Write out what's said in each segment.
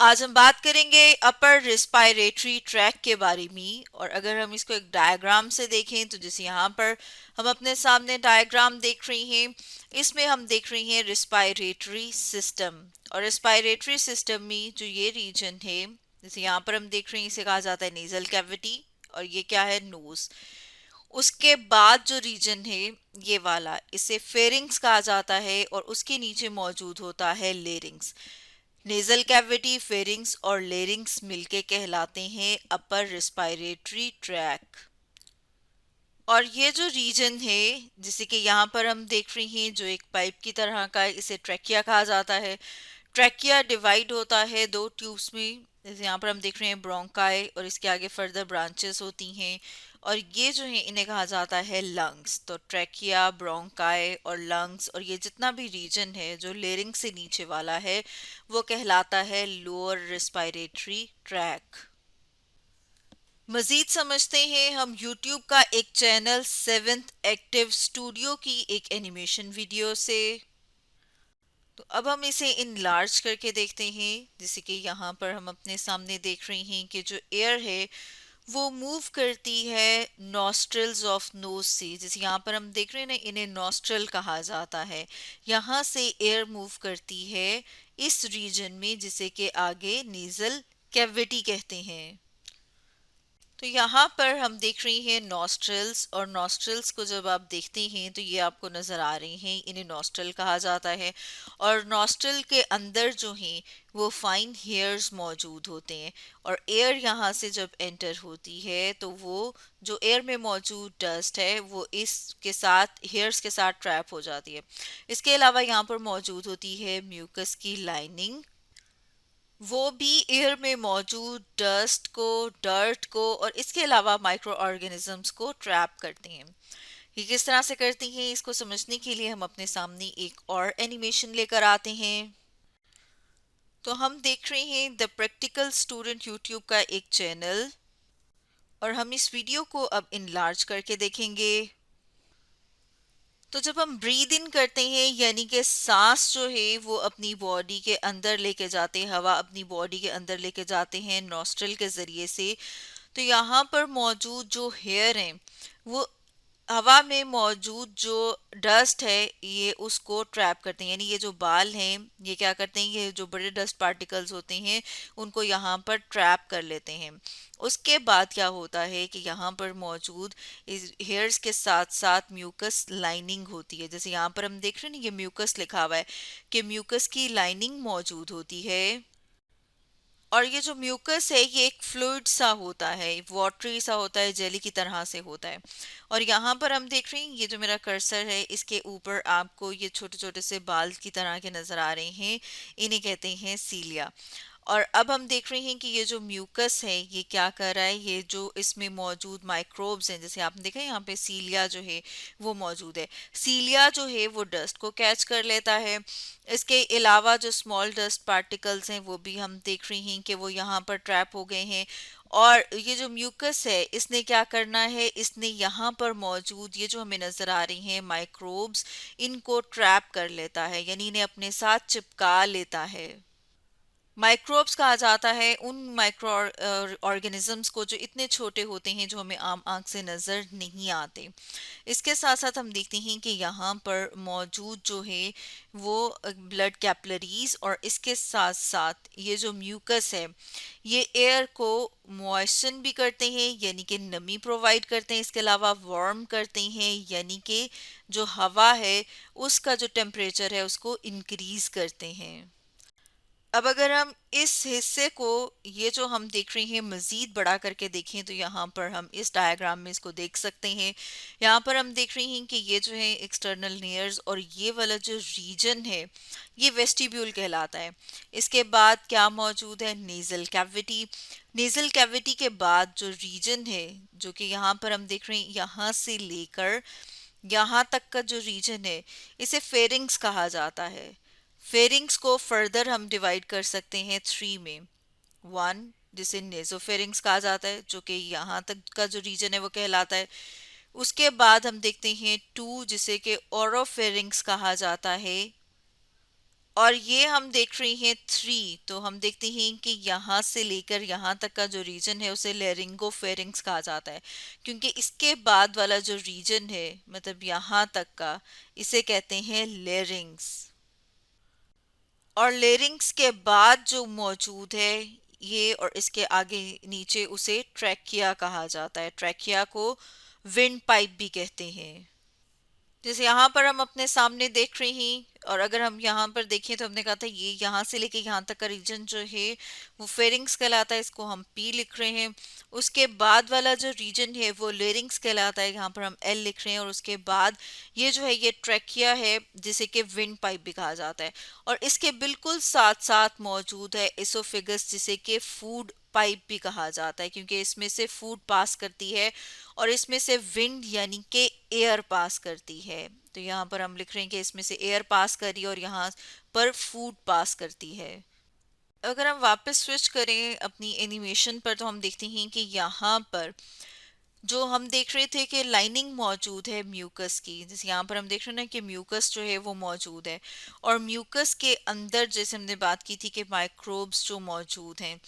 आज हम बात करेंगे अपर रिस्पायरेटरी ट्रैक के बारे में। और अगर हम इसको एक डायग्राम से देखें तो जैसे यहाँ पर हम अपने सामने डायग्राम देख रहे हैं, इसमें हम देख रहे हैं रिस्पायरेटरी सिस्टम। और रिस्पायरेटरी सिस्टम में जो ये रीजन है, जैसे यहाँ पर हम देख रहे हैं, इसे कहा जाता है नेजल कैविटी। और ये क्या है? नोज। उसके बाद जो रीजन है ये वाला, इसे फेरिंग्स कहा जाता है और उसके नीचे मौजूद होता है लेरिंग्स। नेजल कैविटी, फेरिंग्स और लेरिंग्स मिलके कहलाते हैं अपर रिस्पायरेटरी ट्रैक। और ये जो रीजन है, जिसे कि यहाँ पर हम देख रहे हैं, जो एक पाइप की तरह का है, इसे ट्रैकिया कहा जाता है। ट्रैकिया डिवाइड होता है दो ट्यूब्स में। जैसे यहाँ पर हम देख रहे हैं ब्रोंकाई, और इसके आगे फर्दर ब्रांचेस होती हैं। और ये जो है इन्हें कहा जाता है लंग्स। तो ट्रैकिया, ब्रोंकाई और लंग्स, और ये जितना भी रीजन है जो लेरिंग से नीचे वाला है, वो कहलाता है लोअर रिस्पायरेटरी ट्रैक। मजीद समझते हैं हम YouTube का एक चैनल सेवेंथ एक्टिव स्टूडियो की एक एनिमेशन वीडियो से। तो अब हम इसे इनलार्ज करके देखते हैं। जैसे कि यहाँ पर हम अपने सामने देख रहे हैं कि जो एयर है वो मूव करती है नॉस्ट्रल्स ऑफ नोज से। जैसे यहाँ पर हम देख रहे हैं ना, इन्हें नॉस्ट्रल कहा जाता है। यहाँ से एयर मूव करती है इस रीजन में, जिसे कि आगे नेजल कैविटी कहते हैं। तो यहाँ पर हम देख रहे हैं नॉस्ट्रल्स, और नॉस्ट्रल्स को जब आप देखते हैं तो ये आपको नज़र आ रहे हैं, इन्हें नॉस्ट्रल कहा जाता है। और नॉस्ट्रल के अंदर जो हैं वो फाइन हेयर्स मौजूद होते हैं। और एयर यहाँ से जब एंटर होती है तो वो जो एयर में मौजूद डस्ट है वो इसके साथ, हेयर्स के साथ ट्रैप हो जाती है। इसके अलावा यहाँ पर मौजूद होती है म्यूकस की लाइनिंग। वो भी एयर में मौजूद डस्ट को, डर्ट को और इसके अलावा माइक्रो ऑर्गेनिजम्स को ट्रैप करते हैं। ये किस तरह से करती हैं, इसको समझने के लिए हम अपने सामने एक और एनिमेशन लेकर आते हैं। तो हम देख रहे हैं द प्रैक्टिकल स्टूडेंट यूट्यूब का एक चैनल, और हम इस वीडियो को अब इनलार्ज करके देखेंगे। तो जब हम ब्रीद इन करते हैं, यानी कि सांस जो है वो अपनी बॉडी के अंदर लेके जाते हैं, हवा अपनी बॉडी के अंदर लेके जाते हैं नॉस्ट्रल के ज़रिए से, तो यहाँ पर मौजूद जो हेयर हैं वो हवा में मौजूद जो डस्ट है ये उसको ट्रैप करते हैं। यानी ये जो बाल हैं ये क्या करते हैं, ये जो बड़े डस्ट पार्टिकल्स होते हैं उनको यहाँ पर ट्रैप कर लेते हैं। उसके बाद क्या होता है कि यहाँ पर मौजूद इस हेयर्स के साथ साथ म्यूकस लाइनिंग होती है। जैसे यहाँ पर हम देख रहे हैं ना, ये म्यूकस लिखा हुआ है कि म्यूकस की लाइनिंग मौजूद होती है। और ये जो म्यूकस है ये एक फ्लूइड सा होता है, वाटरी सा होता है, जेली की तरह से होता है। और यहाँ पर हम देख रहे हैं, ये जो मेरा कर्सर है इसके ऊपर आपको ये छोटे छोटे से बाल की तरह के नजर आ रहे हैं, इन्हें कहते हैं सीलिया। और अब हम देख रहे हैं कि ये जो म्यूकस है ये क्या कर रहा है, ये जो इसमें मौजूद माइक्रोब्स हैं, जैसे आपने देखा यहाँ पे सीलिया जो है वो मौजूद है। सीलिया जो है वो डस्ट को कैच कर लेता है। इसके अलावा जो स्मॉल डस्ट पार्टिकल्स हैं वो भी हम देख रहे हैं कि वो यहाँ पर ट्रैप हो गए हैं। और ये जो म्यूकस है इसने क्या करना है, इसने यहाँ पर मौजूद ये जो हमें नजर आ रही हैं माइक्रोब्स, इनको ट्रैप कर लेता है, यानी इन्हें अपने साथ चिपका लेता है। माइक्रोब्स कहा जाता है उन माइक्रो ऑर्गेनिजम्स को जो इतने छोटे होते हैं, जो हमें आम आंख से नज़र नहीं आते। इसके साथ साथ हम देखते हैं कि यहाँ पर मौजूद जो है वो ब्लड कैपिलरीज, और इसके साथ साथ ये जो म्यूकस है ये एयर को मॉइस्चन भी करते हैं, यानी कि नमी प्रोवाइड करते हैं। इसके अलावा वार्म करते हैं, यानी कि जो हवा है उसका जो टेम्परेचर है उसको इंक्रीज करते हैं। अब अगर हम इस हिस्से को, ये जो हम देख रहे हैं, मज़ीद बड़ा करके देखें तो यहाँ पर हम इस डायग्राम में इसको देख सकते हैं। यहाँ पर हम देख रहे हैं कि ये जो है एक्सटर्नल नेयर्स, और ये वाला जो रीजन है ये वेस्टिब्यूल कहलाता है। इसके बाद क्या मौजूद है, नेज़ल कैविटी। नेज़ल कैविटी के बाद जो रीजन है, जो कि यहाँ पर हम देख रहे हैं, यहाँ से लेकर यहाँ तक का जो रीजन है इसे फेरिंग्स कहा जाता है। फेरिंग्स को फर्दर हम डिवाइड कर सकते हैं थ्री में। वन, जिसे नेजोफेरिंग्स कहा जाता है, जो कि यहाँ तक का जो रीजन है वो कहलाता है। उसके बाद हम देखते हैं टू, जिसे कि ओरोफेरिंग्स कहा जाता है। और ये हम देख रहे हैं 3, तो हम देखते हैं कि यहाँ से लेकर यहाँ तक का जो रीजन है उसे लेरिंगोफेरिंक्स कहा जाता है, क्योंकि इसके बाद वाला जो रीजन है मतलब यहाँ तक का, इसे कहते हैं लेरिंग्स। और लेरिंग्स के बाद जो मौजूद है ये और इसके आगे नीचे, उसे ट्रैकिया कहा जाता है। ट्रैकिया को विंड पाइप भी कहते हैं। जैसे यहाँ पर हम अपने सामने देख रहे हैं, और अगर हम यहाँ पर देखें तो हमने कहा था ये यहाँ से लेके यहाँ तक का रीजन जो है वो फेरिंग्स कहलाता है, इसको हम पी लिख रहे हैं। उसके बाद वाला जो रीजन है वो लेरिंग्स कहलाता है, यहाँ पर हम एल लिख रहे हैं। और उसके बाद ये जो है ये ट्रैकिया है, जिसे कि विंड पाइप भी कहा जाता है। और इसके बिल्कुल साथ साथ मौजूद है एसोफेगस, जिसे कि फूड पाइप भी कहा जाता है, क्योंकि इसमें से फूड पास करती है और इसमें से विंड यानी कि एयर पास करती है। तो यहाँ पर हम लिख रहे हैं कि इसमें से एयर पास कर रही है और यहाँ पर फूड पास करती है। अगर हम वापस स्विच करें अपनी एनिमेशन पर तो हम देखते हैं कि यहाँ पर जो हम देख रहे थे कि लाइनिंग मौजूद है म्यूकस की, जैसे यहाँ पर हम देख रहे हैं ना कि म्यूकस जो है वो मौजूद है। और म्यूकस के अंदर जैसे हमने बात की थी कि माइक्रोब्स जो मौजूद हैं,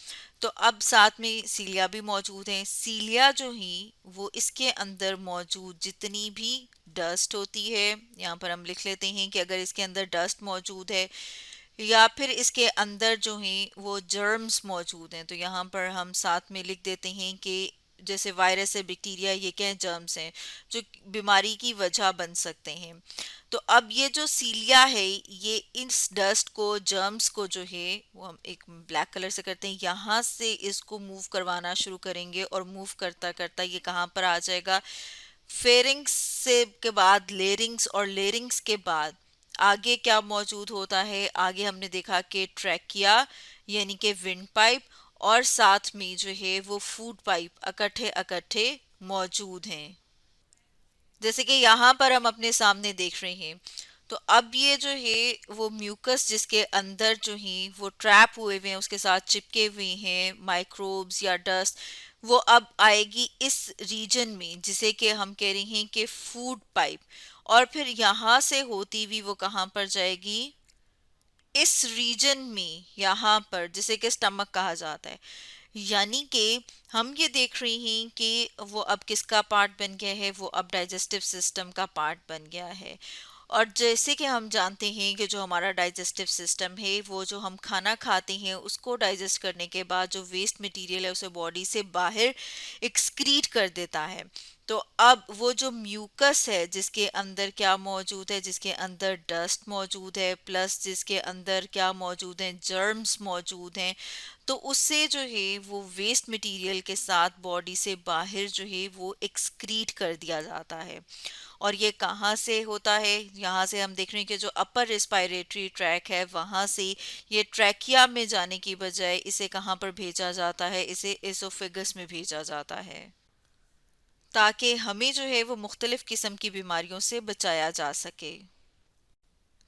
तो अब साथ में सीलिया भी मौजूद हैं। सीलिया जो ही वो इसके अंदर मौजूद जितनी भी डस्ट होती है, यहाँ पर हम लिख लेते हैं कि अगर इसके अंदर डस्ट मौजूद है या फिर इसके अंदर जो है वो जर्म्स मौजूद हैं, तो यहाँ पर हम साथ में लिख देते हैं कि जैसे वायरस है, बैक्टीरिया, ये क्या है, जर्म्स हैं जो बीमारी की वजह बन सकते हैं। तो अब ये जो सीलिया है ये इस डस्ट को, जर्म्स को जो है वो हम एक ब्लैक कलर से करते हैं, यहाँ से इसको मूव करवाना शुरू करेंगे और मूव करता करता ये कहाँ पर आ जाएगा, फेरिंग्स से के बाद लेरिंग्स, और लेरिंग्स के बाद आगे क्या मौजूद होता है, आगे हमने देखा कि ट्रैकिया यानी कि विंड पाइप, और साथ में जो है वो फूड पाइप इकट्ठे इकट्ठे मौजूद हैं, जैसे कि यहाँ पर हम अपने सामने देख रहे हैं। तो अब ये जो है वो म्यूकस जिसके अंदर जो है वो ट्रैप हुए हुए हैं, उसके साथ चिपके हुए हैं माइक्रोब्स या डस्ट, वो अब आएगी इस रीजन में जिसे कि हम कह रहे हैं कि फूड पाइप। और फिर यहाँ से होती हुई वो कहाँ पर जाएगी, इस रीजन में, यहाँ पर जिसे कि स्टमक कहा जाता है। यानी कि हम ये देख रहे हैं कि वो अब किसका पार्ट बन गया है, वो अब डाइजेस्टिव सिस्टम का पार्ट बन गया है। और जैसे कि हम जानते हैं कि जो हमारा डाइजेस्टिव सिस्टम है वो जो हम खाना खाते हैं उसको डाइजेस्ट करने के बाद जो वेस्ट मटेरियल है उसे बॉडी से बाहर एक्सक्रीट कर देता है। तो अब वो जो म्यूकस है जिसके अंदर क्या मौजूद है, जिसके अंदर डस्ट मौजूद है, प्लस जिसके अंदर क्या मौजूद है, जर्म्स मौजूद हैं, तो उससे जो है वो वेस्ट मटेरियल के साथ बॉडी से बाहर जो है वो एक्सक्रीट कर दिया जाता है। और ये कहाँ से होता है, यहाँ से हम देख रहे हैं कि जो अपर रिस्पायरेटरी ट्रैक है वहाँ से ये ट्रैकिया में जाने की बजाय इसे कहाँ पर भेजा जाता है, इसे एसोफेगस में भेजा जाता है, ताकि हमें जो है वो मुख्तलिफ किस्म की बीमारियों से बचाया जा सके।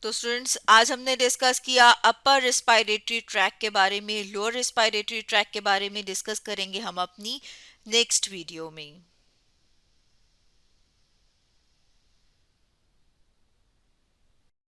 तो स्टूडेंट्स, आज हमने डिस्कस किया अपर रिस्पायरेटरी ट्रैक के बारे में। लोअर रिस्पायरेटरी ट्रैक के बारे में डिस्कस करेंगे हम अपनी नेक्स्ट वीडियो में।